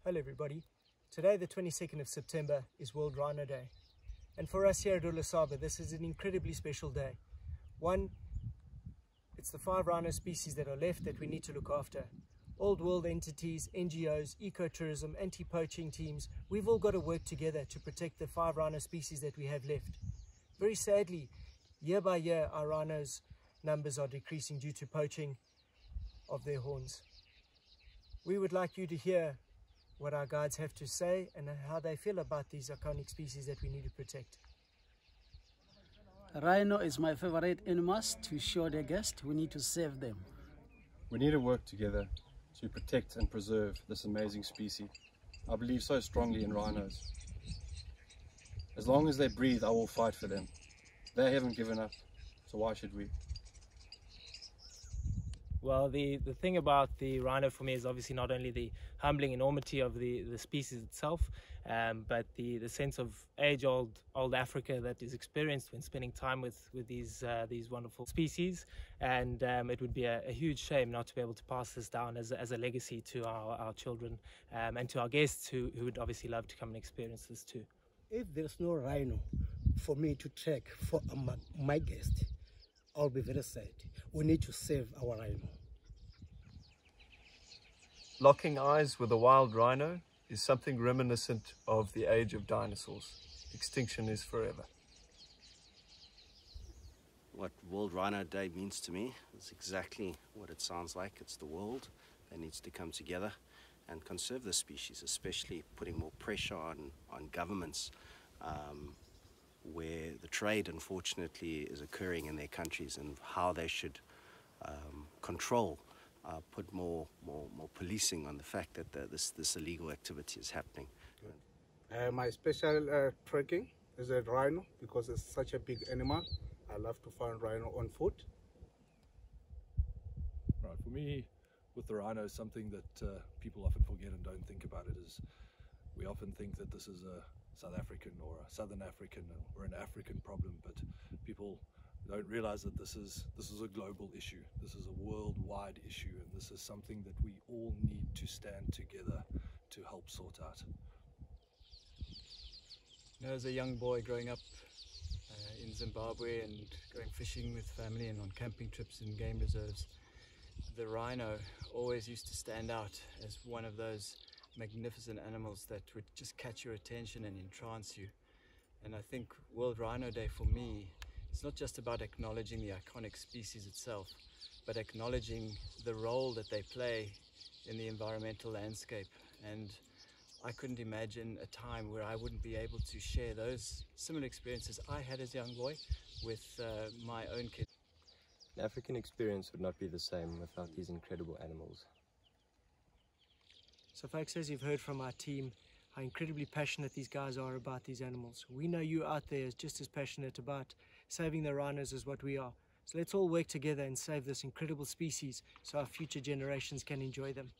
Hello everybody. Today the 22nd of September is World Rhino Day, and for us here at Ulusaba this is an incredibly special day. One, it's the 5 rhino species that are left that we need to look after. Old world entities, NGOs, ecotourism, anti-poaching teams, we've all got to work together to protect the 5 rhino species that we have left. Very sadly, year by year our rhinos numbers are decreasing due to poaching of their horns. We would like you to hear what our guides have to say and how they feel about these iconic species that we need to protect. Rhino is my favorite animals. To show their guests, we need to save them. We need to work together to protect and preserve this amazing species. I believe so strongly in rhinos. As long as they breathe, I will fight for them. They haven't given up, so why should we? Well, the thing about the rhino for me is obviously not only the humbling enormity of the species itself, but the sense of age-old Africa that is experienced when spending time with these wonderful species. And it would be a huge shame not to be able to pass this down as a legacy to our children and to our guests who would obviously love to come and experience this too. If there's no rhino for me to track for my guest, I'll be very sad. We need to save our rhino. Locking eyes with a wild rhino is something reminiscent of the age of dinosaurs. Extinction is forever. What World Rhino Day means to me is exactly what it sounds like. It's the world that needs to come together and conserve the species, especially putting more pressure on governments where the trade unfortunately is occurring in their countries, and how they should control, put more policing on the fact that this illegal activity is happening. My special trekking is a rhino because it's such a big animal. I love to find rhino on foot. Right, for me, with the rhino, something that people often forget and don't think about it is we often think that this is a South African or a Southern African or an African problem, but people don't realize that this is a global issue. This is a worldwide issue, and this is something that we all need to stand together to help sort out. You know, as a young boy growing up in Zimbabwe and going fishing with family and on camping trips in game reserves, the rhino always used to stand out as one of those magnificent animals that would just catch your attention and entrance you. And I think World Rhino Day for me, it's not just about acknowledging the iconic species itself, but acknowledging the role that they play in the environmental landscape. And I couldn't imagine a time where I wouldn't be able to share those similar experiences I had as a young boy with my own kids. An African experience would not be the same without these incredible animals. So folks, as you've heard from our team, how incredibly passionate these guys are about these animals. We know you out there is just as passionate about saving the rhinos as what we are. So let's all work together and save this incredible species so our future generations can enjoy them.